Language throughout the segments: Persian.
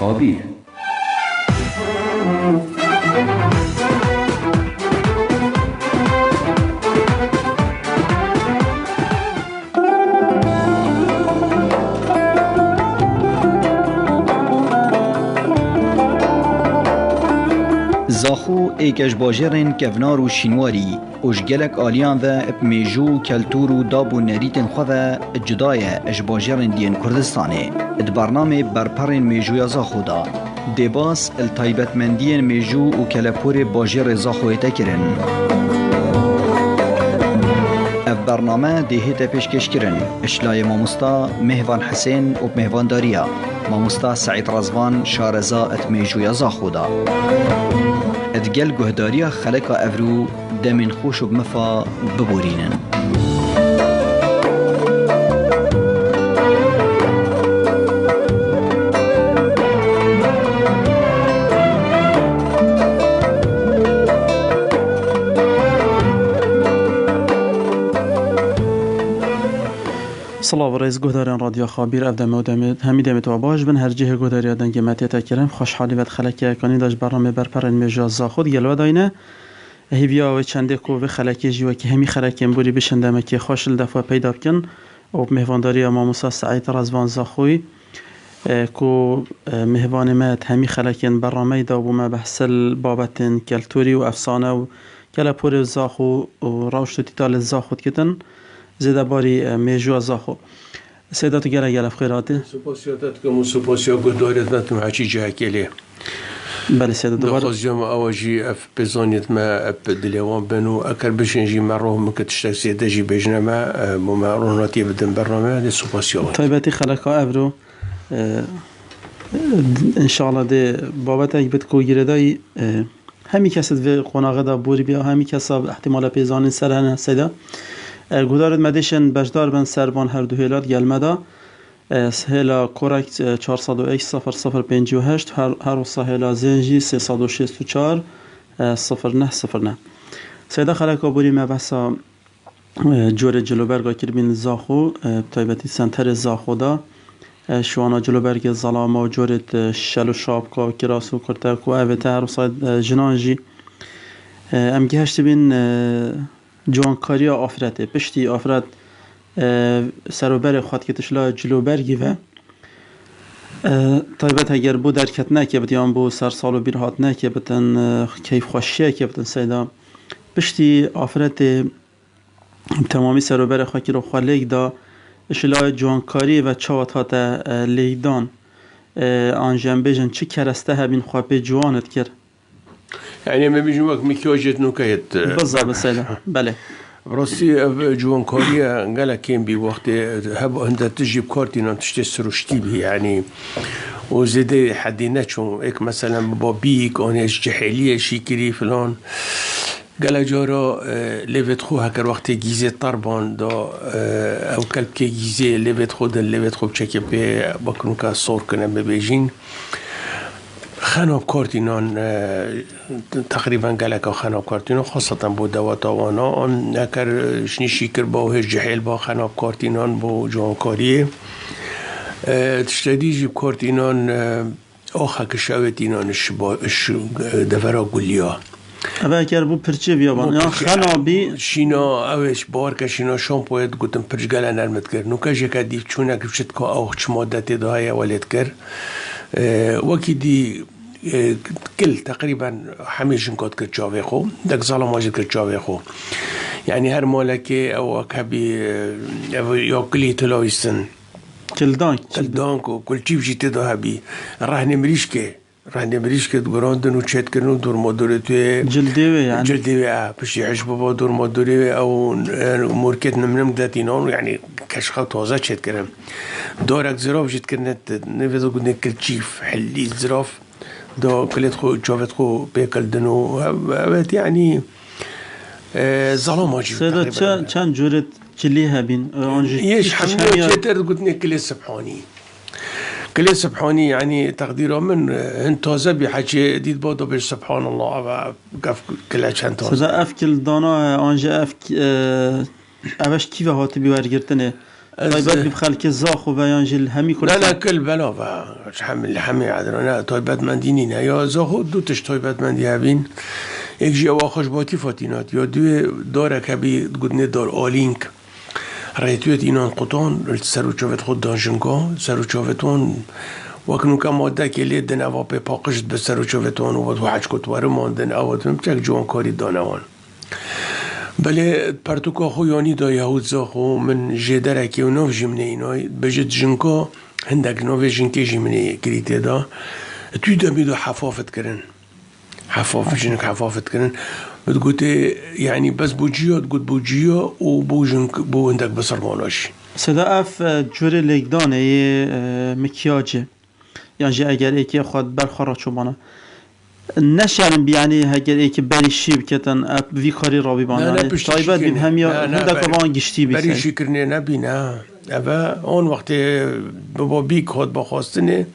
خابیر زاخو ایکش باجرین کفنار و شینواری اوشگلک آلیان و اپمیجو کلتور و داب و نریتن خواه جدای اش باجرین دین کردستانه اد برنامه برپرین میجویا زاخو دا دیباس التایبتمندین میجو و کلپور باجر زاخوی تکرن اف برنامه دهیت پیشکش کرن اشلای ماموستا مهوان حسین و مهوان داریا ماموستا سعید رزوان شارزا ات میجویا زاخو دا ادگل گهداریا خلقا افرو دمین خوش و بمفا ببورینن صلاة رئيس جهداريان راديو خابير أبدأ همي دمت وباش بن هرجه جهداريان دنگ متى كرم خوش حالي بد خلقي كاني داش برنامه برپرن مجاز خود گلو داینه هیویا و چنده کو و خلقی جیو که همی خلقی بولی بشندمه که خوش دفعه پیدا بکن و مهوانداری ماموسا سعید رزوان زاخوی کو مهوان مات همی خلقی برنامه دابو ما بحثل بابتن کلتوری و افسانه و کلپور زاخو و روشت تیتال زاخود کتن زیده باری میجو زاخو سیداتو گله بخیراتی سپاسیاتت که مو سپاسیا گهداریت نتون هچی جه کلی بله سیده دوباره دخوازیم آواجی اف بزانیت ما اف دلیوان بنو اکر بشنجی مروه مکتشتک سیده جی بجنما مماروناتی بدن برنامه دی سپاسیات طیبتی خلقا افرو انشاءالله ده بابت اک بد کو گیردای همی کسد و قناغه دا بوری بیا همی کسا احتمال پیزانین سر هنه سیده گودارد مدیشن بجدار بن سربان هر دو هیلات گلمدا هیلا کورکت 401 0058 هر وصا هیلا زنجی 364 0909 سیده خلق آبوری مبسا جور جلوبرگا کربین زاخو تایبتی سنتر زاخو دا شوانا جلوبرگ ظلامه و جورت شلو شابکا و کراسو کرتک و اویته هر وصا جنانجی ام گهشت بین جوانکاری آفرته پشتی آفرت سروبر خواهد که تشلا جلوبرگی و طیبت اگر بو درکت نکه بتیان بو سر سالو بیر هات نکه بتن کیف خوشیه که بتن سیدا پشتی آفرت تمامی سروبر خواهد که رو خواه لیک دا اشلا جوانکاری و چاوت هات لیدان آنجام بیجن چه کرسته هبین خواه پی جوانت کرد يعني ما بيجي وقت مكياجت نوكايت بالضبط سيدة بله راسي جوان كوريا قال كين بي وقت هب انت تجيب كارتين تشتري سروشتي به يعني وزيد حديناتشو هيك مثلا بابيك اونيش جحيليه شيكري فلان قال جارا ليفت خو هكر وقت جيزي طربان دا او كلب كي جيزي ليفت خو دل ليفت خو بشكل بي بكنوكا صور كنا ببيجين خناب کارتینان تقریبا گلک خناب کارتینان خاصة با دوات آوانا آن نکر شنیشی کر با هر جحیل با خناب کارتینان با جوانکاریه تشتدی جیب کارتینان آخه کشاوتینان دفرا گلیا اوه اگر بو پرچه بیابان یا خنابی شینا اوش بار که شینا شامپویت گوتم پرچ گله نرمت کرد نو که جکا دیف چونه که بشت که آخ چه مادت دهای ولد کرد وکی دی كل تقريبا حميشن كود كتشافي خو داك ظلام واجد كتشافي خو يعني هر مالكي او كبي يوكلي تلويسن كل وكل شيء جيت ده هبي رهن مريشكي دغراندن وشيت كنو دور مودورتي جلديوي يعني جلديوي باش يعيش بابا دور مودوري او موركت نمنم داتينون يعني كشخه توزا شيت كرم دورك زراف جيت كنت نفذ قلنا كل شيف حلي زراف دو كلت خو جافت خو بيكل دنو يعني ظلام واجب سيدا كان جورت كليها بين يش حمية شتر قلنا كل سبحاني كل سبحاني يعني تقديره من انتوزه بحكي ديد بودو بيش سبحان الله قف كل كان توزه سيدا افكل دانا انجا افك اوش كيف هاتي بيورگرتنه طيبات بخلك الزاخ وبيان جل همي لا كردستان كل بلا و حمل حمي عدنا طيبات مندينين يا زاخو دو تش طيبات مندي هبين یک جی آخوش باتی فاتینات یا دو داره که بی گودنه دار آلینک رایتویت اینان قطان سروچاوت خود دانشنگا سروچاوتون وکنو که ماده که لید دن اوه پی پاقشت به سروچاوتون و دو حج کتواره ماندن اوه تمیم چک جوانکاری دانوان بله پرتوکا خویانی دا یهود زاخو من جدره که و ناف جمنه اینای بجد جنکا هندک ناف جنکی جمنه کریته دا توی دا میدو حفافت کرن حفاف جنك حفافت كرن بتقول يعني بس بوجيو تقول بوجيو وبوجنك بو عندك بصر مالوش صدا اف جوری لگدانه مکیاجه یعنی جه اگر ایکی خود برخورا چوبانه نشرم بیانی اگر ایکی بری شیب کتن اپ وی کاری را بیبانه طایبت بیم همیا هندک وان گشتی بیسن بری شکرنه نبی نه اوه اون وقت بابا بیک خود بخواستنه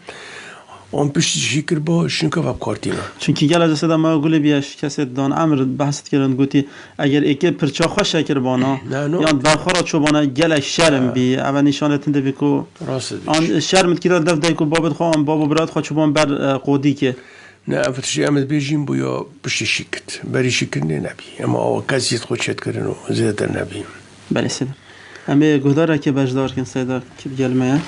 اون پشت شکر با شنکا و کارتینا چونکی گل از صدا ما گله بیاش کسی دان امر بحثت کردن گویی اگر ایکی پرچا خوش شکر بانا یا برخورا چوبانه گل شرم بی اول نشانت نده بیکو آن شرمت که دفت دیکو بابت خواه بابا برات خواه چوبان بر قودی که نه افتشی امد بیجیم بویا پشت شکت بری شکر نه نبی اما کسی خود شد کردن و زیادتر نبی بله سیدا همه گهداره که بجدار کن سیدا که بگلمه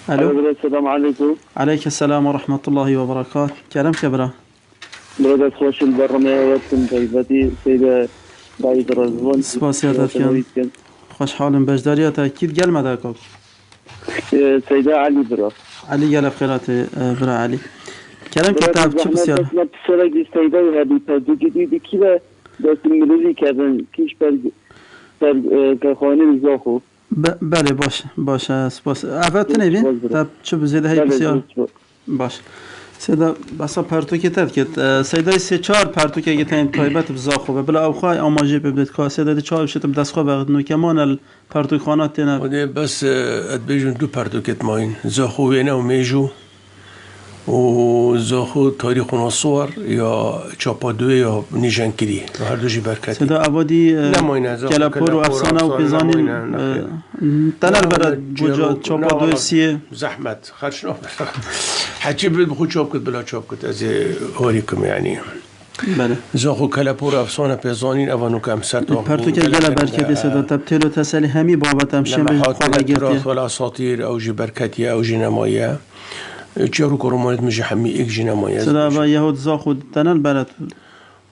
الو السلام عليكم. عليك السلام ورحمة الله وبركاته. كلام كبرى. برادة خوش البرنامج وقتم طيبتي سيدة بعيد رزوان. سپاسیاتت کن. خوش حالم بجداریات اكيد قال ماذا كوب. سيدة علي برا. علي قال بخيرات برا علي. كلام كتاب شو بسيار. ما بسرعة سيدة هذه تدوجي دي كذا بس ملوزي كذا كيش بر كخانه زاخو. بله باشه سپاس عفت نبین تب چه بزیده هی بسیار باشه سیدا بسا پرتوکی تد کد سیدای 3-4 پرتوکی اگه تایم طایبت بزاخو و بلا اوخواه آماجه ببدید که سیدای 4 بشتم دستخواه بغد نوکمان الپرتوک خانات تینه وده بس ادبیجون دو پرتوکت ماین زاخو وینه و میجو و زاخو تاریخ و نصور یا چاپادوی یا نیشنکری هر دوشی برکتی سیدا عبادی کلپور و افسانه و پیزانین تنر برد چاپادوی سیه زحمت خرش نافر حچی بید بخود چاپ کد بلا چاپ کد از هاریکم یعنی بله زاخو کلپور و افسانه پیزانین اوانو که امسر تا پرتو که گله برکتی سیدا تبتیل و تسلی همی بابت همشن به خواه گرتی ولا اساطیر او جی برکتی او جی نمایه چهارو کرومانت میشه همی یک جی نمایه سیدا با یهود زاخو تنل برد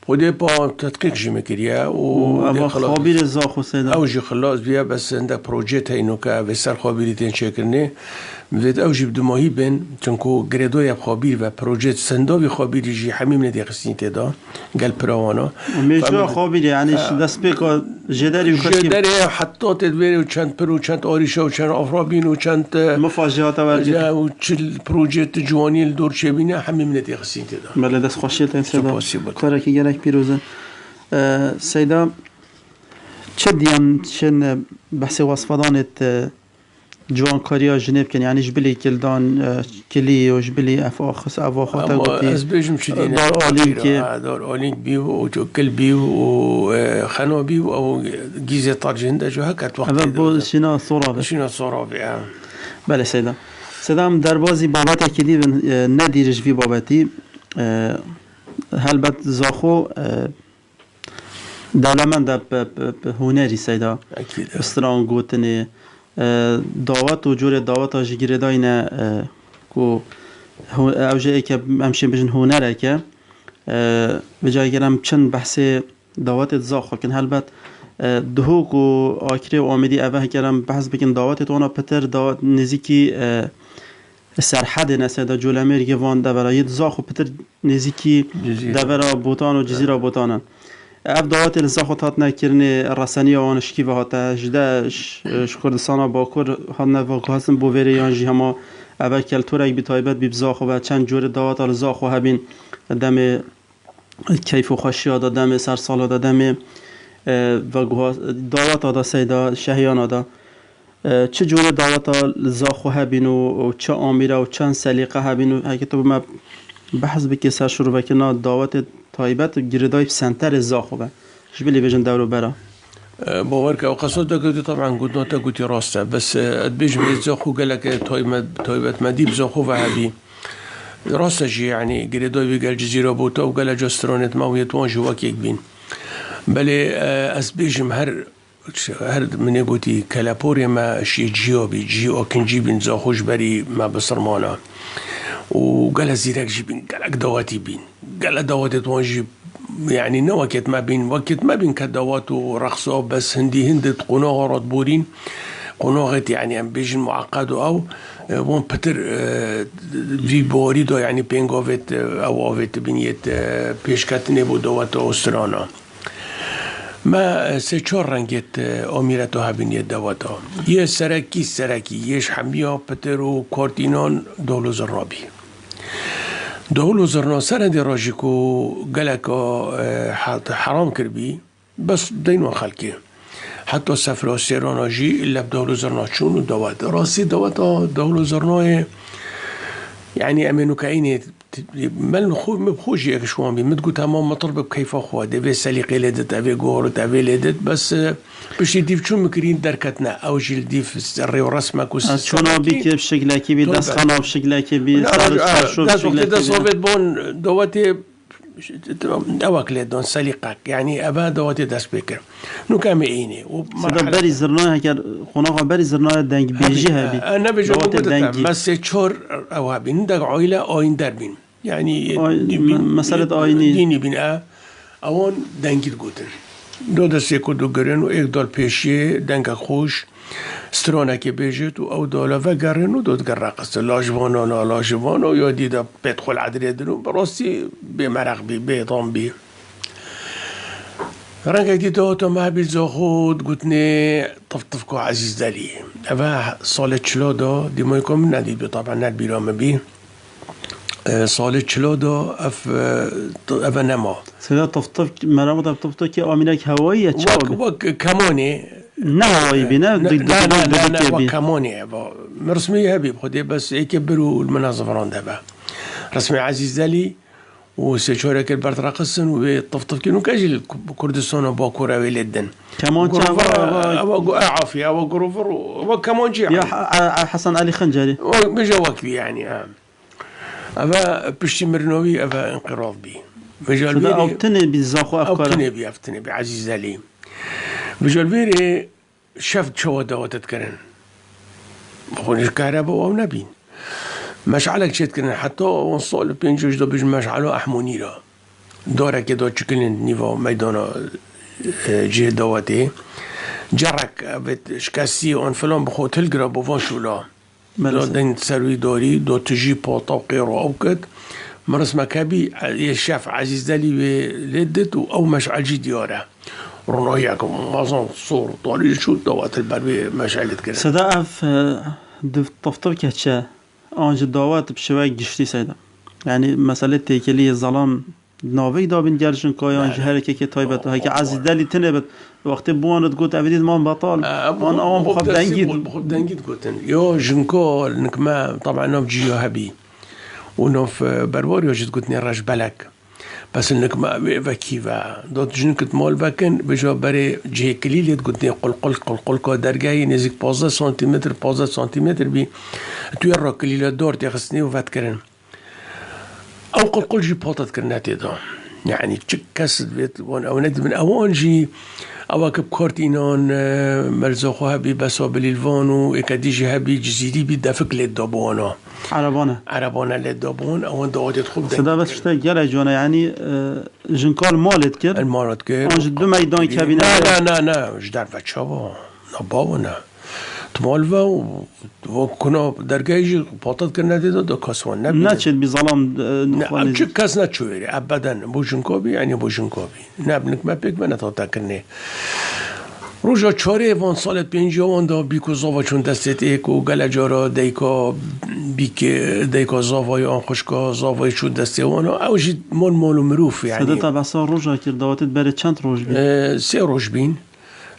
خودی با تدقیق جی مکریه و خابیر زاخو سیدا او جی خلاص بیا بس انده پروژه اینو که به سر خابیری تین چکرنه می‌دید او جی بدماهی بین چونکو گردوی خابیر و پروژه سنداوی خابیری جی همیم ندی قسنی تدا گل پروانا میشه خابیر یعنی دست بکا جدری حتی تدویری و چند پرو چند آریشه و چند آفرابین و چند مفاجعات ورجه و چل پروژه جوانی دور چه بینه همیم ندی قسنی تدا بله دست خوشیت این سیدا کاره که گلک پیروزه سیدا چه دیان چن بحث وصفدانت جوانکاریا جنب کن یعنی جبلی کلدان کلی و جبلی افاخس افاخاتا گوتی از بیشم شدینه دار آلینک بیو و کل بیو و خنا بیو و گیزه ترجنده جو هکت وقتی اول بو شنا صورابه بله سیدا سیدام در بازی بابت کلی ندیرش وی بابتی هلبت زاخو دولمند هنری سیدا استران گوتنه دعوت و جور دعوت آجی گیره داینه کو اوجه ای که همشین بجن هنره که بجای گرم چند بحث دعوت زاخو کن هلبت دهوک و آکری و آمدی اوه گرم بحث بکن دعوت تونا پتر دعوت نزیکی سرحد نسه دا جولمیر گوان دا برای زاخو پتر نزیکی دا برای بوتان و جزیره بوتانن اف دعوت الزاخو تات نکرنه رسانی آنشکی و هاته جده کردستان باکر هات نواقع هستن بوویره یانجی هما اول کلتور اگه بیتایبت بی بزاخو و چند جور دعوت الزاخو هبین دم کیف و خوشی آده دم سرسال آده دم دعوت آده سیدا شهیان آده چه جور دعوت الزاخو هبین و چه آمیره و چند سلیقه هبین و اگه تو ما بحث بکی سر شروع بکنه دعوت تایبت گردای سنتر زاخو با جبلی بجن دورو برا باورك او قصد دكتي طبعا قلت نوتا قلت راسته بس ادبيج من زاخو قال لك تويبت مديب زاخو فهبي راسته جي يعني قريدوي قال الجزيره بوتا وقال جسترونت ماويت وان جواك يكبين بلي اسبيجم هر من يقولي كالابوري ما شي جيو كنجيبين زاخوش بري ما بصرمانا وقال زيرك جيبين قال دواتي بين قال دواتي توانجيب يعني نوكت ما بين كدوات ورقصة بس هندت قناغة رطبورين قناغة يعني ام بيجن معقد او وان بتر في بوريدو يعني بينغوفت او اوفت بنيت بيشكاتني بو دوات اوسترانا ما سيچور رنگت اميرتو هبنيت دواتو يه سركي يش حمية بترو كورتينون دولوز الرابي دولو زرنا سند راجيكو قالكو حرام كربي بس دينو خلقي حتى سفر سيرانا جي إلا بدولو زرنا شونو دوات راسي دوات دولو زرنا يعني أمينو كايني مال خو مبخوش ياك شوان بي متقو تمام مطلب بكيف أخوة دي سليقي لدت أبي قورت أبي لدت بس باش يديف شو مكرين دركتنا أو جيل ديف الري ورسمك شون بيك بشكل كبير داس خانة بشكل كبير داس وقت دا صوبت بون دواتي أواكل دون سليقك يعني أبا دواتي داس بكر نو كامي إيني سبب بري زرناها كار خناقة بري زرناها دنج بيجيها بي أنا بيجو بقولت بس تشور أوابين دق عيلة أين دربين يعني مسألة آيني ديني بنا اوان دنگید گوتن دو دسته کدو گرن و ایک دال پیشیه دنگ خوش سترانه که بیجت و او دالا و گرن و دود گر رقص لاجوانا یا دیده پیدخل عدری دنو براستی بی مرق بی بیطان بی رنگه دیده تا محبیل زاخود گوتنه طف کو عزیز دلی اوه سال چلا دا دیمای کم ندید بی طبعا ند بیرام بی سال چلا دا اف نما سيدا طفطف مرامط طفطف كي امينك هوائيه تشاوب وك كماني نه هوائي بنا لا وكماني مرسمي هبي بخدي بس يكبروا المناظر عندها رسمي عزيز دالي وسيشورك البرد رقصن وطفطف كينو كاجي كردستان باكورا ويلدن كمان او عافيه او جروفر وكمان جي يا حسن علي خنجري بجواك يعني أبا بشتي مرنوي أبا انقراض بي مجال بيري أو تنبي الزاخو أفكار أو تنبي عزيز علي مجال بيري شفت شو دوات تكرن بخون الكهرباء أو نبين مشعلك شيت كرن حتى ونصول بينجوش دو بيج مشعلو أحمونيرا دورة كده تشكلن نيفو ميدانا جيه دواتي جرك بت شكاسي اون فلان بخو تلقرا بوفان شولا دين تسروي دوري دو تجي بوطا وقيرو او كد مرس مكابي يشاف عزيز دالي لدت او مشعل جي دياره رنوياكم مازن صور طولي شو دوات البروي مشعلت كده صدا اف طفطف كتشا انج دوات بشوي قشتي سيدا يعني مسألة تيكلي الظلام ناوی دابین گرشن کایان جهرکی که تایبت هایی که عزیز دلی تنبت وقتی بواند گوت عبیدید من بطال من آم بخواب دنگید گوتن یا جنکو نکما طبعا ناف جيو هبي وناف بربار يوجد گوتني راج بلك بس نکما وكيفا دوت جنكت مال وكن بجا بري جه كليلت گوتني قل کا درگاهی نزدیک 15 سانتیمتر بی توی را کلیل دور تخصني وفات کرن او قل جي بوطت كرناتي دا يعني تشكسد بيت وان او ند من اوان جي اواكب كورتينون ملزوخو هبي بسوا باليلفانو اكاديجي هبي جزيري بيدافك للدابوانا عربانا للدابون اوان دوات يدخل سدا بس شتا جرى جوانا يعني جنكال مالت كر المالت كر انج دو ميدان كابينة لا جدار فتشابا نباونا تمالفا وكنا درجاجي بطل كنا دو كاسوان نبي ناتشد بظلام نعم كاس ناتشوري ابدا بوجنكوبي يعني بوجنكوبي نابنك ما بيك ما نتوتاكني روجا چاره وان سال 50 دا بیکو زاوا چون دستت ایکو گلجارا دیکا بیک دیکا زاوای آن خوشکا زاوای چون دسته وانا اوجی مال مروف يعني سدتا بسا روجا كير دواتت بري چند روج بين 3 روج بين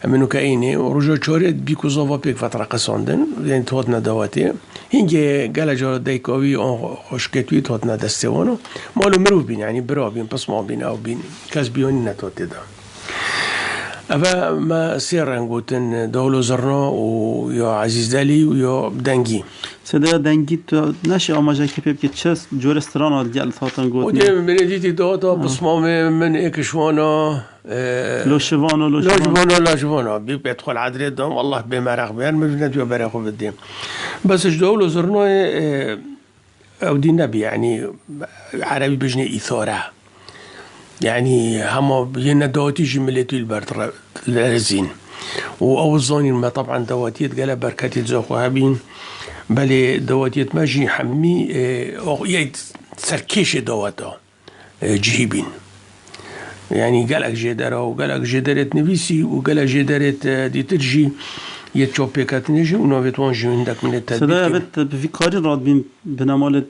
منو كايني ورجع چوري بيكو زاوا بيك فترة قصاندن يعني توتنا دواتي هنجي گلجارا دیکاوی آن خوشکتوی توتنا دسته وانا مالو مروف بين يعني برا بين بس ما بين او بين كاس بيوني نتوتي دا أبا ما سير نقولن دولو زرنا ويا عزيز دالي ويا بدنجي سده دنگی تو نشه آماجه که پیب که چه جور استرانا گل تاتن گوت ودي من ديتي دوتا بصمام من إكشوانا لوشوانا لا بيدخل عدري دام والله بمرق بيان مجنة وبرقه بالدين بس دولو زرنا أو دي نبي يعني عربي بجني إثارة يعني هما بينا دواتي جملتي البرد لازين وأوزاني ما طبعا دواتيت قال بركاتي زوخو هابين بله دواتيت ماجي حمي سركيش دواتا جهيبين يعني قالك جدارة وقالك جدارة نفيسي وقالك جدارة دي ترجي يتشوبيكات نجي ونوفيت وانجي عندك من التدبير سده بت في كاري راد بين بنمالة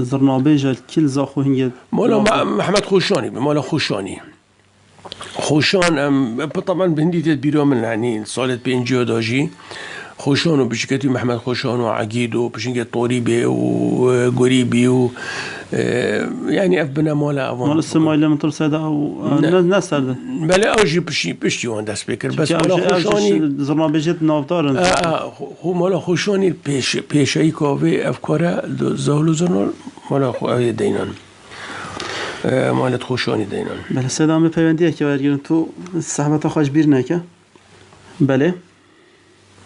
زرنابيجا كل زاخو هنجي مولا محمد خوشاني مولا خوشان طبعا بهندي تدبيرهم من يعني صالت بينجيو داجي خوشان وبشكتي محمد خوشان وعقيد وبشكتي طوريبي وقريبي و يعني أبنا مولا مال السمايلة من طول سيدا والناس هذا بلا أوجي بشتي وان دا سبيكر بس مولا خوشاني زرنابيجت نافدارن هو مولا خوشاني بيشاي كوفي أفكاره زهلو زرنال مولا خوشاني دينان مالت خوشانی دینان بله سلام پیوندیه که برگردن تو صحبت خوش بیر نکه بله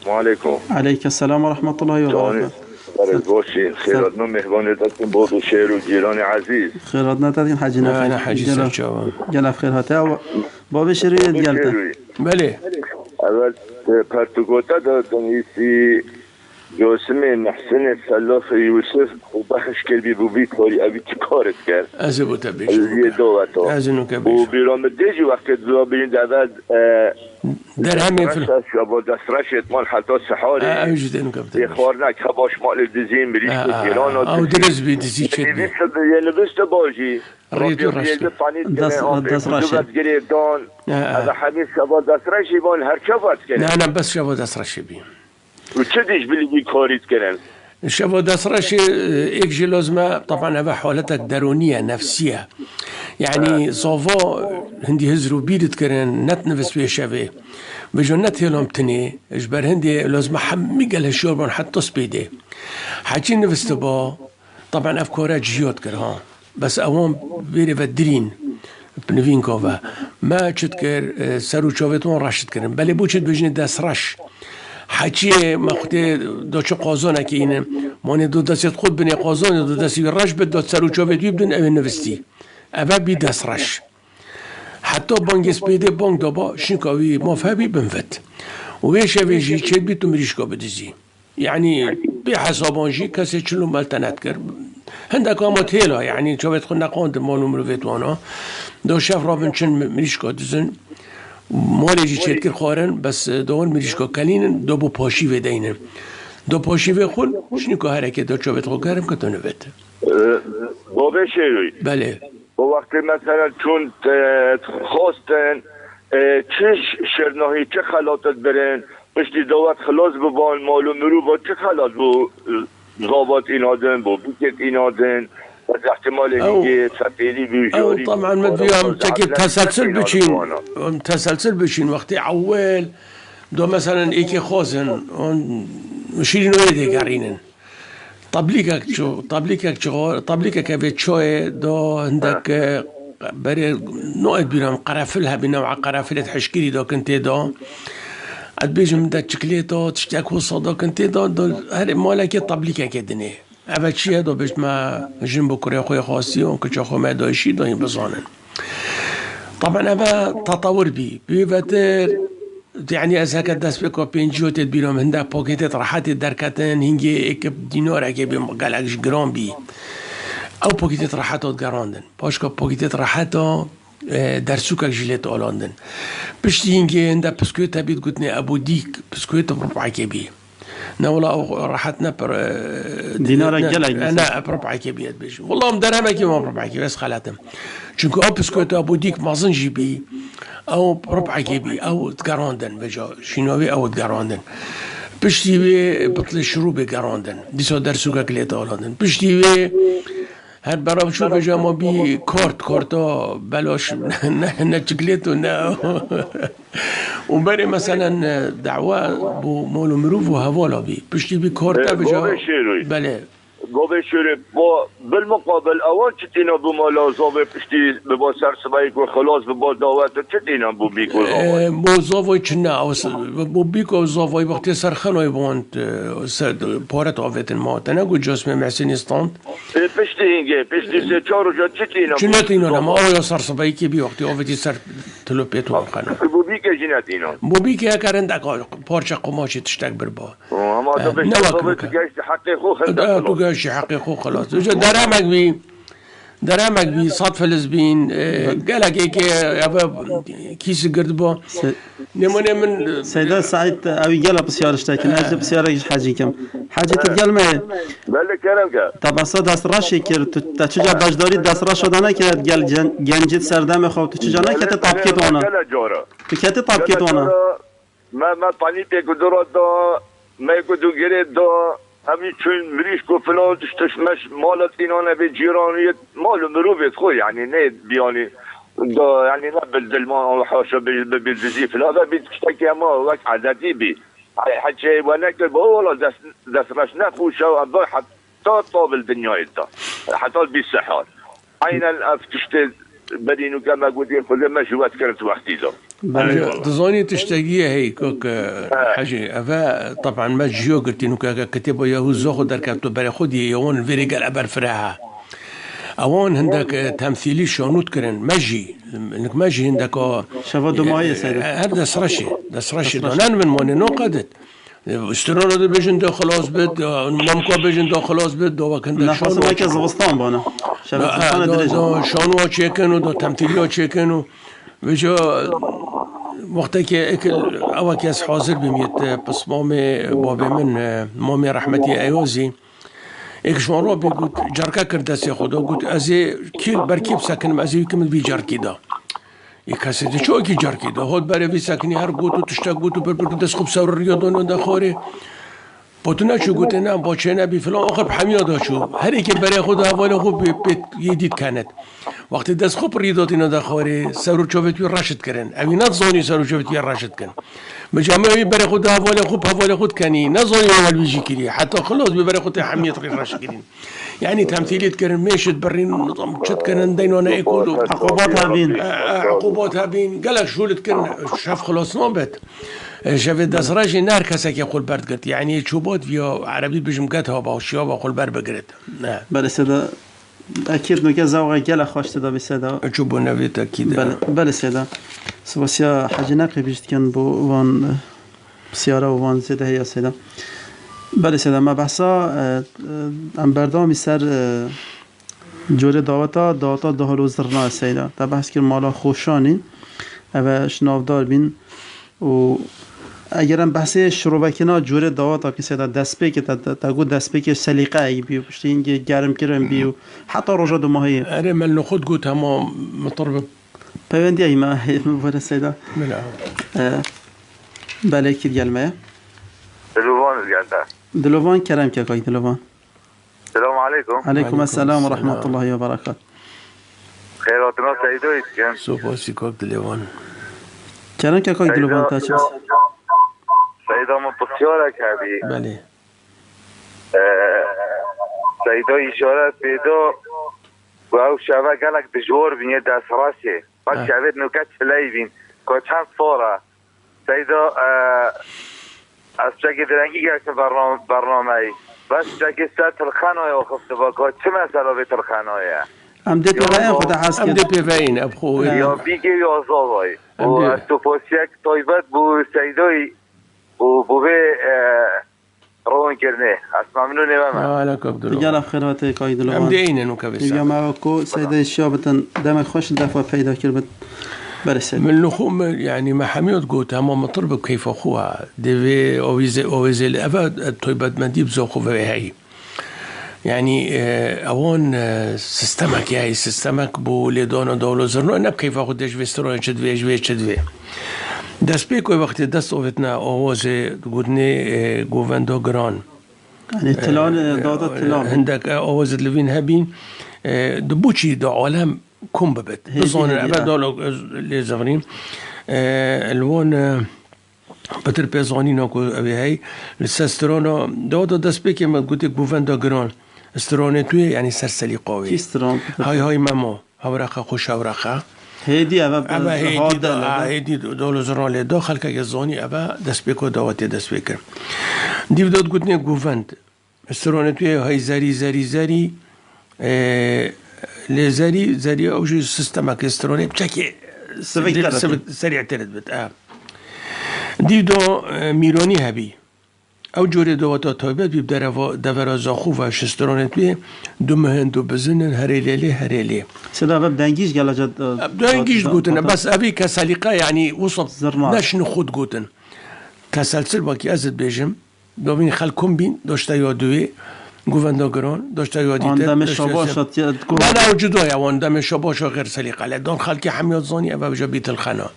علیکم علیک السلام و رحمت الله و برکاته باشین خیرات نو مهمان دادتون بود شهر و جیران عزیز خیرات ندادین حاجی نفر انا حاجی سرچاوان گلف خیراته و باب شروعیت گلته بله اول پرتوگوتا دادن ایسی جاسم محسن سلاف یوسف و بخش کلبی بوبی کاری اوی چی کارت کرد؟ از او تبیش یه دوتا از اینو که بیش و بیرام دیجی وقت دو بیرین دادد در همین فیلم با دسترش اتمال حتی سحاری اوجد اینو که بیش یه خوارنک هباش مال دیزیم بریش و جیران او درز بی دیزی چه بی یه نبست باشی ریتو رشت دسترش گریدان از حمیل شبا دسترشی بان هر چه باید کرد نه نه بس شبا دسترشی بی و چه دیش بلیگی کاریت کردن؟ شبا دسترش ایک جلازمه طبعا هذا حالتك درونية نفسية يعني صافا هندي هزرو بيدت كرن نت نفس بيه شبه بجو نت هلهم تني اجبر هندي لازم حمي قال هالشوربان حتى سبيدي حاجين نفس تبا طبعا افكارات جيوت كرها بس اوام بيري فدرين بنفين كوفا ما تشتكر سرو شوفتون راشد كرن بلي بوشت بجني دسترش حكي ما خدي دو چه قازانه که اینه مانه دو دستت خود بنی قازان دو دستی رش بد دو سرو چوبت بدون او نوستی اول بی دست رش حتی بانگ سپیده بانگ دابا شنکاوی مافهبی بنفت و ویش ویجی چه بی تو مریشکا بدزی يعني بحسابانجي كاسي چلو مالتنات كر هندك امات هيلا يعني چوبت خود نقاند مالو مروفيت وانا دو شف رابن چن مریشکا دزن مالجی چیت کر خورن بس دوان مریشکا کلینن دو بو پاشی ودینن دو پاشی و خون شنو که حرکت دو چوبت خو کردم که تو نوت بابا شیروی بله با وقتی مثلا چون خواستن چه شرناهی چه خلاتت برن پشتی دوات خلاص ببان مالو مرو با چه خلات بو ضابط اینادن بو بیکت اینادن بس احتمال اینکه سفیری بیوشاری او طبعا مدبيهم تاكيد تسلسل بشين وقتی اول دو مثلا ایکی خوزن مشيرين ويدي قارينن طبليكك في تشوي دو عندك بري نوعد بينهم قرافلها بنوع قرافلة حشكيري دو كنتي دو ادبيجم عندك شكليتو تشتاكو صدو كنتي دو هذا مالك طبليكك الدنيا اول چی دو بهش ما جنب كوريا خويا خاصي وكل خو ما دايشي داين بزانن طبعا ابا تطور بيفتر يعني از هكا دست بكو بينجو تدبيرهم هندا بوكيتات راحات دركاتن هنجي اكب دينار اكي بقالكش جرام بي او بوكيتات راحاتو تقراندن باشكا بوكيتات راحاتو درسوكك جيلت اولاندن بشتي هنجي هندا بسكويت بيت قلتني ابو ديك بسكويت بربعكي بي نولا راحتنا دينار جلج انا بربع كبيات بيش والله مدرهم كي ما بربع كي بس خلاتهم چونكو او بسكوت ابو ديك مازن جيبي او بربع كبي او تقراندن بجا شنو او تقراندن بشتي بطل شروب قراندن ديسو درسوكا كليت اولاندن بشتي هر برام شو بجا ما بي كارتا بلاش نه چکلیت و نه وبري مثلا دعوة بو مولو مروف و هوالا بي پشتی بی کارتا بجا بله گوه شوری با بالمقابل اول چتینا بو مالا زاوه پشتی ببا سرسبایی و خلاص ببا دعوت چتینا بو بیکو زاوه بو زاوه چنه بو بیکو زاوه وقتی سرخنوی باند پارت آویتن ما تنگو جاسم محسنیستاند پشتی اینگه پشتی سه چارو جا چتینا چنه تینا نما آیا سرسبایی که بی وقتی آویتی سر تلوپیتو خنو بو بیکه جنه تینا بو بیکه اکرن دکا پارچه قماشی تشتک بربا اما تو پشتی زاوه تو گشت حقی خو خلده شي حقيقو خلاص اجا درامك بي صاد فلز بين قالك هيك كيس قردبا نمونه من سيدة سعيد اوي قال بسيارشتك اجل بسيارك حاجي كم حاجه تقال ما بله كلامك طب اصلا دست راشي كرت تچجا بجداري دست راش شدانه که قال گنجت سردم خو تچجا که تطابقت انا تو که تطابقت انا ما پانی به گدرات دا ما گدو گرید دا همین چون مریش کو فلان تشمش مالت اینانه به جیرانیت مال مروبت خو يعني نه بیانی دا يعني نه بالدلمان حاشا بالزيف لا بتشتكي ما وقت عددي بي حتى ونك والله دس راش نخوشه و حتى طاب الدنيا دا حتى بالسحار عين الافتشت بدينو كما قلت خذ ما شو كانت وقتي ذا تظني تشتاقيه هي كوك حاجه افا طبعا ما جيو قلت انه كتب ياهو زوخ در كتب بري خدي يوون فيري قال ابر فراها اوان هندك تمثيلي شانوت كرن ماجي انك ماجي هندك شفا دماغي سيدي هذا سرشي دانان من موني نو قدت استرانو ده بيجن ده خلاص بد مامكو بيجن ده خلاص بد دو كان ده شانو نفس ما زغستان بانا شانو چيكنو ده تمثيلي چيكنو وجا وقتی که اکل اول کس حاضر بمیت پس باب من مامی رحمتی ایازی ایک شما بگود جرکه کرده سی خدا گود از کی برکیب سکنم از یکی من بی جرکی دا یک کسی دی چو کی جرکی دا خود برای بی سکنی هر گوتو تشتک گوتو پر دست خوب سور ریادانو دا خوره باتونه چو گوته نه با چه نبی فلان آخر بحمیادا چو هر ایک برای خود حواله خوب یدید کند وقتی دست خوب ریداتی نده خواره سرو چوبت بی رشد کرن اوی نزانی سرو چوبت بی رشد کن بجامعه برای خود حواله خود کنی نزانی اول بیجی کری حتی خلاص برای خود حمیت ری رشد کرین يعني تمثيلية كرن ميشت برين نظام شت كرن دينونا ايكودو عقوباتها بين قالك شو كرن شاف خلاص نوبت شاف دسراجي نار كسك يقول برد قلت يعني شوبات فيا عربي بجمقتها باوشيا بقول بر بقرت بله سيدا اكيد نوكا زاوغا قال خوش تدا بسيدا شوبو نبيت اكيد بله سيدا سباسيا حاجه نقي بيجت كان بو وان سياره وان زيدا هي سيدا بله سيدا ما بحثا ام بردامی سر جوره داوتا ده روز رنا سيدا تا بحث کر مالا خوشانی و شنافدار بین و اگرم بحث شروبکینا جوره داوتا که سيدا دست پی که تا گو دست پی که سلیقه ای بیو پشتی اینگه گرم کرم بیو حتی روژا دو ماهی اره من نخود گوت هما مطرب پیوندی ای ما بوده سيدا بله کید گلمه دلوان كلام كاكاي دلوان السلام عليكم عليكم السلام ورحمة الله وبركاته خيراتنا سيدوي كم سوفاسي كاك دلوان كلام كاكاي دلوان تاچس سيدا من بسيارك هذه بله سيدا إشارة بيدو وهو شبه قالك بجور بني داس راسي بس شبه نكات فلايبين كوچان صورة سيدا از چه درنگی گشت برنامه‌ای بس چه سطح الخنای و خفت باقا چه مسئله به تلخنایه ام دی پی وین خود حس ام دی پی وین ابخو یا بیگه یا زاوای و از تو پاسیک طایبت بو سیدای بو به روان کرنه از ممنونه ماما لك عبد الله دیگر خیرات کای دلوان ام دی اینو که بس دیگر ما کو سیدای شابتن دم خوش دفعه پیدا کرد من لخوم يعني ما حميد قوت هم مطرب كيف أخوها دي أوزي الأفاد طيبات منديب زوخو في هاي يعني أوان سيستمك يا سيستمك بو لدونا دولو زرنو أنا بكيف أخو ديش فيسترون شدوي دس بيكو وقت دست أوفتنا أوزي قدني قوفندو جران يعني تلان دادا تلان عندك أوزي لفين هابين دبوچی دا عالم کم ببت بزانن اول دالو لیزغنیم الوان بتر پیزانی ناکو اوی هی لسسترانا دا دست بکیم گوتی گوون دا گران استرانه توی یعنی سرسلی قوی کی استران های ماما هورقه خوش هورقه هدی هدی دولو زران لیدا خلقه گزانی اوه دست بکو داواتی دست بکر دیو داد گوتنی گووند استرانه توی های زری لزری اوجو سیستمک استرانه بچکی سریع ترد بد دیو دا میرانی هبی او جوری دواتا تایبت بیب در زاخو و شسترانت بی دو مهن دو بزنن هریلی سلا باب دنگیش گلاجت دنگیش گوتن بس اوی کسالیقه یعنی وصف نشن خود گوتن کسلسل باکی ازت بیجم دوبین خلکم بین داشته یادوی گوونداگران داشته یادیده آندم شاباشت نه وجودای آندم شاباشا غیر سلیقه لدان خلکی حمیات زانی او بجا بیت الخنا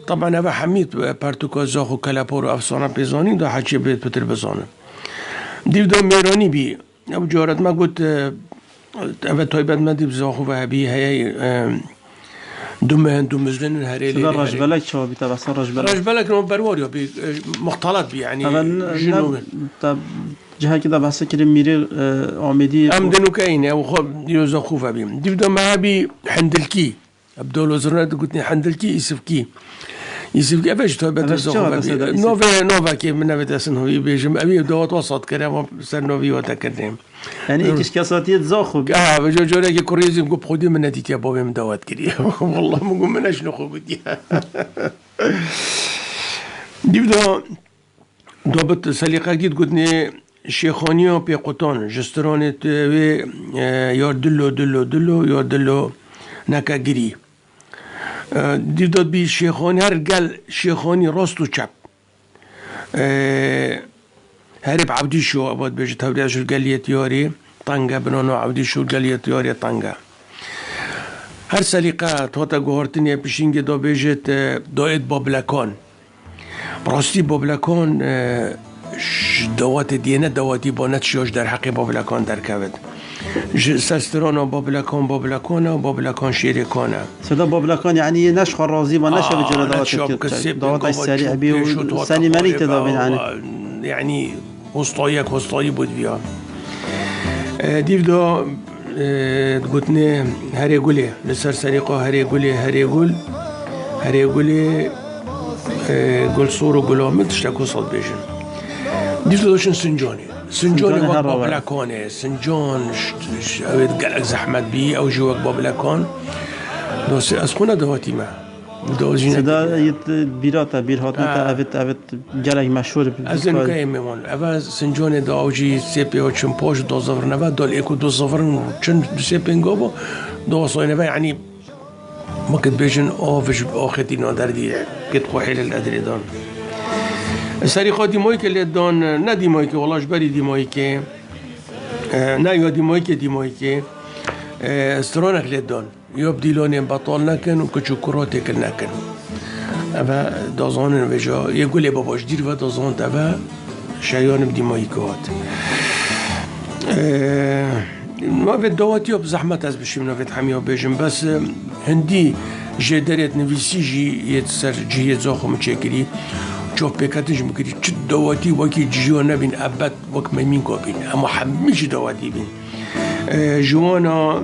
طبعا اوه حمید پرتوکا زاخ و کلپور و افسانه پیزانی دا حچی بیت پتر بزانه دیو دا میرانی بی او جارت ما گوت اوه تایبت ما دیو زاخو و هبی هیای دو مزلن هریلی سلا رجبلک چا بیتا بسان رجبلک نو برواریا بی مختلط بی یعنی جنوب جهه که دا بحثه کریم میره آمدی ام دنو که اینه او خواب دیو زاخو و بیم دیو دا ما بی حندلکی ابدال وزرنات قلتني حندلكي يسفكي افش تو بدر زوخ نوفا كي من نبت اسن هو بيجم ابي دوت وسط كلام سر نوفي وتكلم يعني ايش كاساتيت زاخو بجو جوله كي كوريزي نقول برودي من نتيجه بابي من دوات كري والله ما نقول مناش نخو بدي ديبدا دوبت سليقه جيت قلتني شيخانيو بيقطون جسترونت ياردلو ياردلو نكا جري دیو داد بی شیخانی هر گل شیخانی راست و چپ هرب عبدی شو عباد بيجي توري شو قاليت يوري طنجة بنونو عبدي شو قاليت يوري طنجة هر سلیقه توتا گوهرتنی پیشینگی دا بیجت دایت بابلکان براستی بابلکان دوات دینه دواتی بانت شیاش در حق بابلکان در کود سستران بابلکان شیرکانه صدا بابلکان یعنی نشخ رازی و نشه بجرد دوات سریع بی و سنی مری تدابین یعنی هستایی بود بیا دیو دا گوتنه هری گوله لسر سریقه هری گوله گل سور و گلامت شتکو صد بیشن دیو داشتن سنجاني وقت بابلكان سنجان اوید قلق زحمت بي او جوك بابلكان دوسي اسخونه دواتي ما صدا يت بيراتا بيرهاتنا اوید قلق مشهور ازن كاين ميمون اوا سنجاني دا اوجي سيبي او چمپوش دو زفرنوا دول ايكو دو زفرن چن سيبنگو دو صينوا يعني ما كنت بيجن اوفج اخذتي نادر دي كنت خوحيل الادريدان سریقا دیمایی که لیدان نه دیمایی که ولاش بری دیمایی که نه یا دیمایی که استرانک لیدان یا بدیلانی بطال نکن و کچو کرات کل نکن اما دازانن وجا یه گوله باباش دیر و دازان تبا شیان دیمایی که هات ما به دواتی ها بزحمت از بشیم نوید همیا بیشم بس هندی جدریت نویسی جیت سر جیت زاخم چکری شوف بكاتج مكري شد دواتي وكي جيونا بين أبد وك ميمين كوبين أما حميش دواتي بين جوانا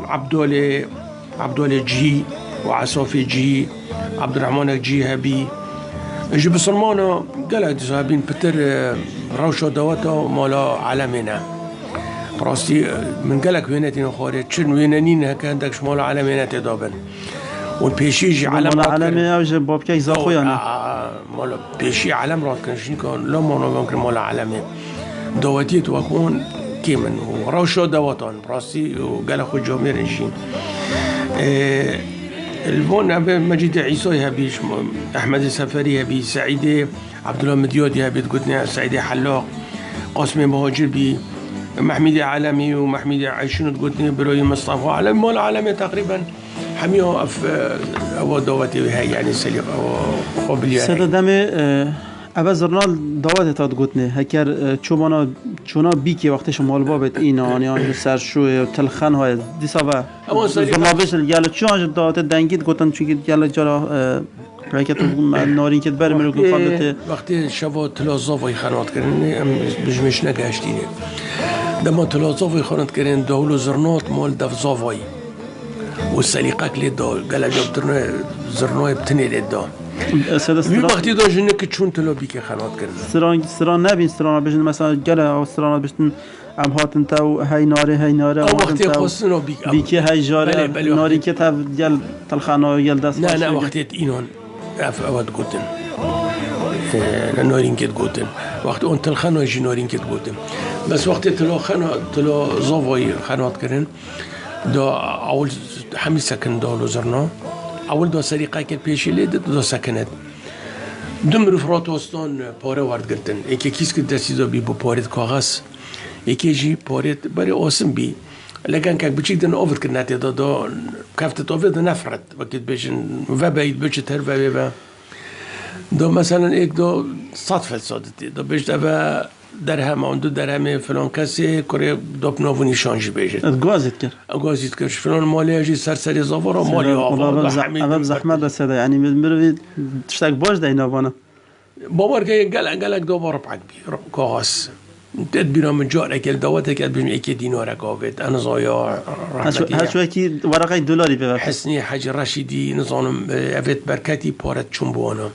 عبدولي جي وعصافي جي عبد الرحمن جي هبي جي بسلمانا قالت زابين بتر روشة دواتا مالا علمنا براستي من قالك ويناتين خارج شن وينانين هكا عندك مالا علمنا تدابن والبيشيجي علم علم اوج بابكي زاخو يعني مالا بيشي علم رات كنشين كان لا ما ممكن مالا علمه دواتي توكون كيمن وروشو دواتان براسي وقال اخو جامير انشين البون ابي مجيد عيسى هبيش احمد السفري هبي سعيد عبد الله مديودي هبي تقولنا سعيد حلاق قاسم مهاجر بي محمد عالمي ومحمد عايشون تقولني بروي مصطفى علم مال عالمي تقريبا حميو او دواتي هي يعني سليقه وقبل يعني سر دم ابا زرنال دوات تا تقولني هكر چوبانا چونا بی که وقتش مال بابت اینا یعنی سرشو تلخن های دیسا و اما سری زلابش گل چون دات دنگید گفتن چون گل جرا حرکت نارین که بر مرو گفت وقتی شوا تلازاوی خرات کردن بجمش نگاشتینه دما تلازاوی خرات کردن دولو زرنات مال دفزاوی و سلیقه لی دال گل جاب درنا زرنای بتنی لی دال می وقتی داشتن که چون تلابی که خرات کردن سران نبین سران بجن مثلا گل او سران بجن ام هاتن تو هی ناره او وقتی خواستن بی که هی جاره ناری که تا گل تلخانه گل دست نه وقتی اینان افعاد گوتن نارین کت گوتن وقتی اون تلخانه جی نارین کت گوتن بس وقتی تلا زاوی خانات کردن دا اول همی سکن دالو زرنا اول دا سریقه که پیشی لید دا سکنت دم رفرات وستان پاره وارد گرتن یکی کیس که دستی دا بی با پارید کاغذ یکی جی پارید برای آسم بی لكن كان بتشيك دن اوفر كنا دا كافت اوفر دا نفرت وقت بيجن وبايد بيجت هر وبا دو مثلا ايك دو صدفه صادتي دو بيجت ابا درهم عنده درهم فلان کسی کره داپ نوونی شانجی بیجت گازید کرد فلان مالی اجی سرسری زاورا مالی آفا اول زحمت رسیده یعنی مروی تشتاک باش ده اینا بانه باور که گلک دو بار پاک بی کاغذ تدبیرم من جار اکل دوات اکل بیم اکی دینار اکاوید انا زایا هشو اکی ورقه دلاری ببر حسنی حج رشیدی نظام افت برکتی پارت چون بوانا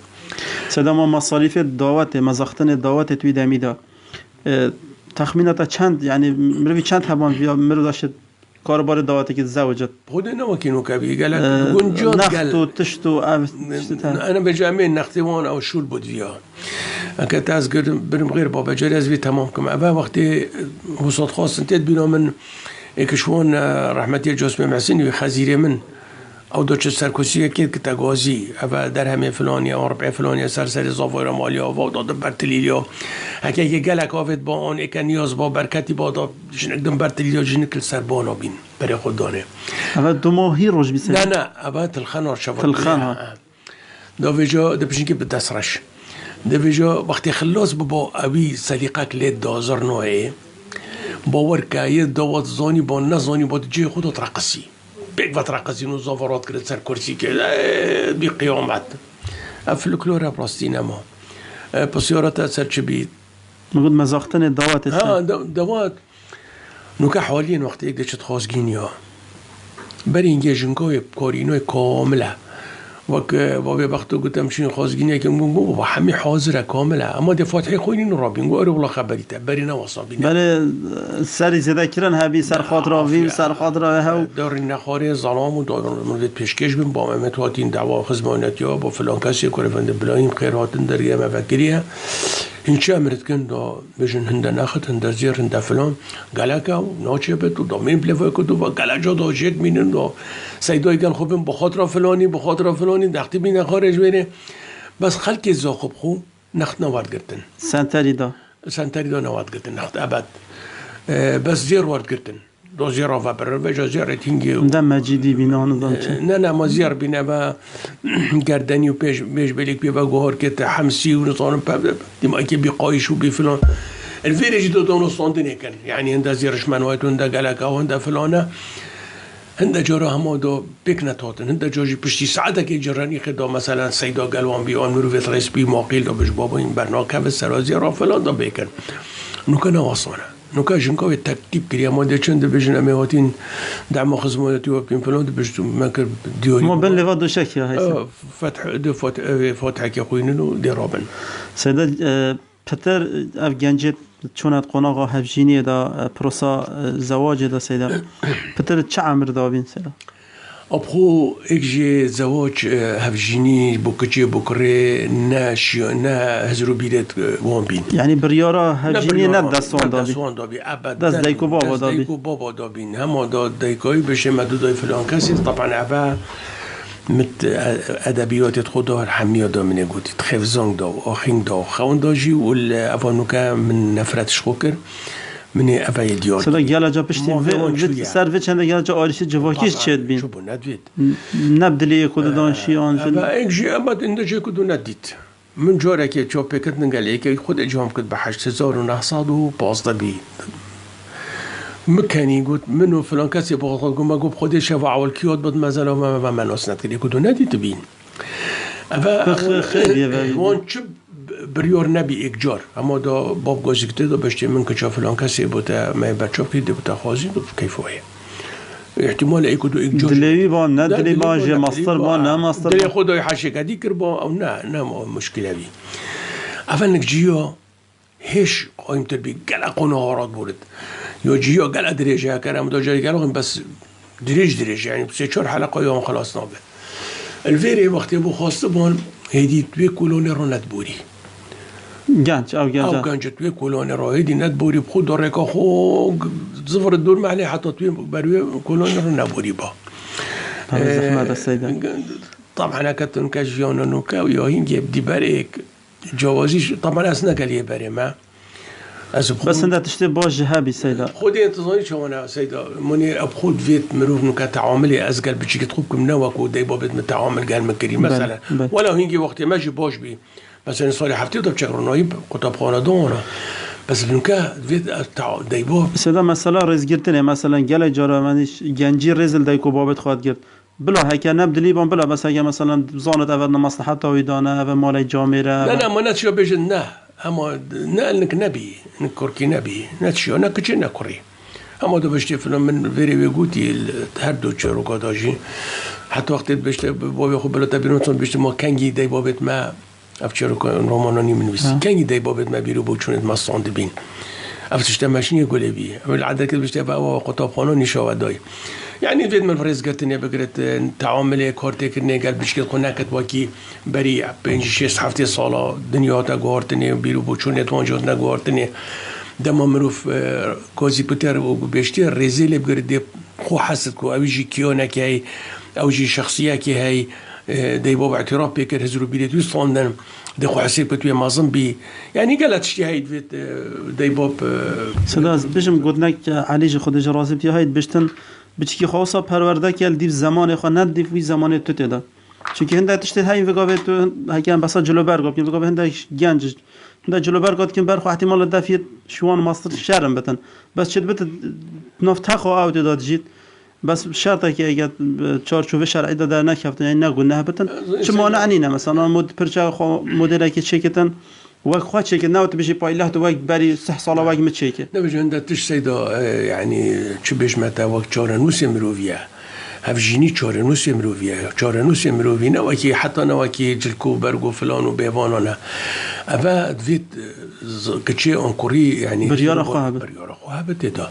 صدا ما مصاريف دعوت مزاختن دعوت توی دمیدا تخمینات چند یعنی مروی چند همان یا مرو داشت کاربار دعوتی که زوجت خود نماکنو کبی گلت گنجات نخت و تشت و انا بجامع نختوان او شول بود ویا اكيد تاز برم غير بابا جريز في تمام كم ابا وقتي وصوت خاص انت بينو من اكشون رحمتي جوسم محسن خزيره من او دوتش سركوسي اكيد كتاغوزي ابا درهم فلاني او ربع فلاني سرسري زافوير ماليا و داد برتليليا هكا گلك افت با اون اك نیاز با برکتی با جنقدم برتليليا جنكل سربانا بين بري خدانه ابا دو ماهي روج بيسن لا ابا تلخن شفا تلخن دو فيجا دبشين كي بدسرش دفجا وقتی خلاص بابا اوی سلیقه لید دازر نوعه باور که یه دوات زانی با نزانی با جای خود ترقصی بیگ و ترقصی نو زافرات کرد سر کرسی که بی قیامت افلکلوره پلاستین اما پسیارات سر چه بید مگود مزاختن دوات ها دوات نو که حالین وقتی یک دچت خواستگینی ها بری اینگه جنگای کارینوی کامله وك بابي بختو قلت امشي خازقيني كم بابا حمي حاضر كامله اما دي فاتحي خويني نرابين قوري والله خبري تبرينا وصابين بله سر زده كرن هبي سر خاطر وي سر خاطر هو دار نخاري ظلام و دار مورد پیشکش بیم با امت هاتین دعوا خدمانتی ها با فلان کسی کرفند بلایم خیراتن در یه مفکریه این چه امرت کن دا بجن هنده نخت هنده زیر هنده فلان گلکه و ناچه بد و دامین بلوه کدو و گلجا دا جد مینن و سیدای گل خوبیم بخاطر فلانی دختی بینه خارج بینه بس خلک زاخب خو نخت نوارد گرتن سنتری دا نوارد گرتن نخت ابد بس زیر وارد گرتن دو زیر آفا برر بجا زیر تینگی دم مجیدی بینانو دان چه نه ما زیر بینه و گردنی و پیش بلیک بی و گوهر که حمسی و نصانم دیمایی که بی قایش و بی فلان الفيرج دو دونو صندني كان يعني هندا زيرش منوات هندا قالكا وهندا فلانه هندا جرا هم دو بيكناتوتن هندا جوجي بشتي ساعده كي جراني خدا مثلا سيدا قالوان بي اون مروفت رئيس بي موقيل دو بش بابا این برناکه و سرازی را فلان دا بيكن نوكا نواصانا نوكا جنكاوي ترتيب كريا ما دي چند بجن امهاتين دعم خدماتي و بين فلان دو بش ماكر ديوري ما بين لفا دو شك يا هيثم فتح دو فتح كي خوينو دي رابن سيدا پتر اف گنجت چونت قناقا هفجینی دا پروسا زواج دا سیدا پتر چه عمر دا بین سیدا ابخو اكجي زواج هفجيني بوكجي بوكري نه هزرو بيدت وان بين يعني بريارا هفجيني نه دستوان دابي ابد دست دايكو بابا دابي دايكو بابا دابين هم دا دايكوي بشه مدوداي فلان كسي طبعا ابا مت ادبيات خدا الحميه دا من گوت تخفزان دا اخين دا خون داجي ول افانوكا من نفرت شوكر من افای دیار سلا گلا جا پشتی سر و چند گلا جا آریش جواکیش چید بین چوبو ندوید نبدلی کدو دانشی آنجا اما اینجی اما اینجا کدو ندید من جاره که چوب کت نگلی که خود اجام کد به 8915 بی مكاني قلت منو فلان كاسي بغض قوم اقول خذي شفاعة والكيوت بد مازال ما نوسنت كده كنتو نادي تبين وان شب بريور نبي إكجار أما دا باب جوزي كده بشتي من كشاف فلان كاسي بوتا ما يبرشوف كده بوتا خازي كيف هو احتمال يكونوا إكجار دليل بان نه دليل بان جه ماستر بان نه ماستر دليل خدا يحشي كدي كربا أو نه مشكلة بي أفنك جيو هيش قايم تربي قلق قناعات بورد يا جيو قلق دريجة كلام دا جاي قالوا بس دريج يعني بس 4 حلقة يوم خلاص نابه الفيري وقت يبو خاصة بان هدي توی کلون رو ندبوری گنج او گنج توی کلون رو هدی ندبوری بخود داره که خو زفر دور محلی حتی توی بروی کلون رو نبوری با زحمت السيدة طبعا كتن كجيانا نوكا وياهين بدي بريك جوازيش طبعا اسنا قال لي بري ما بس انت تشتي باش جهابي سيدة خودي انتظاري شو انا سيدة مني ابخود فيت مروف نوكا تعاملي ازقل بتشي تخوبكم نواك ودي بابت متعامل قال مكري مثلا ولا هيجي وقت ماجي باش بي مثلا صار حفتي طب شكر نايب كتاب خانه دونه بس نوكا فيت دي باب سيدة مثلا رز گرتنه مثلا گله جارا منش گنجی رزل دایکو بابت خواهد گرت بلا هکه نبدلی بان بلا بس اگه مثلا زانت اول مصلحت ویدانه اول مال جامعه لا ما نتشو بيجن نه اما نه انك نبي نكركي نبي نتشو انا كجي نكري اما دو بشتي فلان من فيري ويغوتي هر دو چرو قداجي حتى وقت بشتي بابي خو بلا تبينون بشتي ما كنگي دي بابت ما افچرو روماناني من ويسي كنگي دي بابت ما بيرو بوچونت ما ساند بين افتشت ماشين گله بي العاده كده بشتي با قطابخانه نشاودای يعني فيد من فريز قلتني بقرت تعامل كارتك نقل بشكل قناكت واكي بري بينج 6 هفته سالا دنيا تا گارتني بيرو بوچون توانجات نگارتني دما مروف كوزي بوتر وبيشتي رزيل بقرت خو حسد كو اوجي كيونا كي اوجي شخصيه كي هي دي باب اعتراف بكر هزرو بيدت ويستوندن دي خو حسيت بتوي مازن بي يعني قالت شتي هيد فيت دي باب سداز بجم قدنك عليج خود جرازب تي هيد بشتن بچکی خواسا پرورده کل دیو زمان خو ند دیو زمان تو تدا چونکه هنده تشت هاي وگاوه تو هکن بسا جلو برگاب کن وگاوه هنده گنج هنده جلو برگاد کن برخو احتمال دفیت شوان ماستر شرم بتن بس چت بت نفت خو او داد جیت بس شرطه که اگه چارچوب شرعی داده نکفتن یعنی نگو نه بتن چه مانع نه مثلا مود پرچا خو مدل که چکتن وقت خواهد شيء ناوت بيجي باي له وقت بري 6 صاله وقت متشيكه نبي عندها تش سيدا يعني تشبش متى وقت چارنوس مروفيا هفجيني چارنوس مروفيا چارنوس مروفي نواكي حتى نواكي جلكو برغو فلان وبيفانانا ابا دفيت كتشي انكوري يعني بريار اخوها بتدا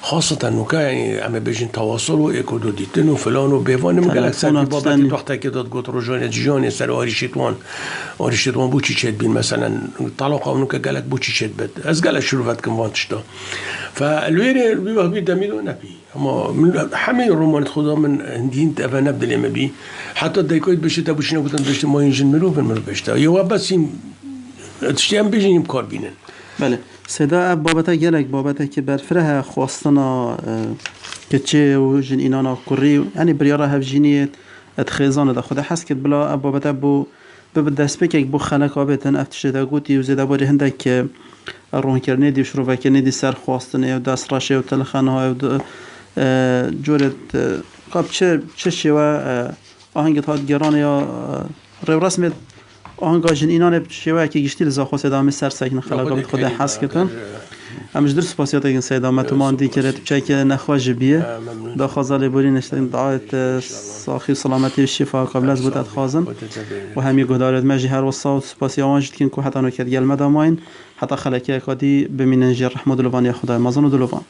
خاصة نوكا يعني عم بيجين تواصلوا ايكودو ديتنو فلان وبيفان من قالك ساكي بابا تحت كده تقول رجال جيجاني سر اريشتوان بوچي چت بين مثلا طلاقه نوكا قالك بوچي چت بد از قال شروفات كم وانتشتا فالويري بيبقى دميلو نبي اما حمي رومان خدا من هندين تفا نبدل ما بي حتى دايكويت بشتا بوشينا قلت بشتا ما ينجن مروفن بشتا يوا بس تشتيام بيجين بكار بينن بله سيدا بابتا گلک بابتا که برفره خواستنا که چه و جن اینانا کری یعنی بریارا هفجینیت اتخیزان دا خدا حس کد بلا بابتا بو ببدست بکک بو خلق آبتن افتشه دا گوتی و زیده باری هنده که روح کرنه دی و شروع کرنه دی سر خواستنه و دست راشه و تلخانه ها و جورت قاب چه شوه آهنگت هات گرانه یا رو رسمت آنگاه جن اینان شیوه که گشتی لزاخو سیدامه سر سکن خلاقا خود حس کتن همش در سپاسیات اگه سیدامه تو ماندی کرد چه که نخواج بیه دا خوازالی بولی نشتن دعایت ساخی سلامتی و شفا قبل از بود اتخوازن و همی گدارت مجی هر وصا و سپاسی آوانجد کن که حتی نکرد گل مداماین حتی خلقی اکادی بمیننجی رحمه دلوان یا خدای مازن و دلوان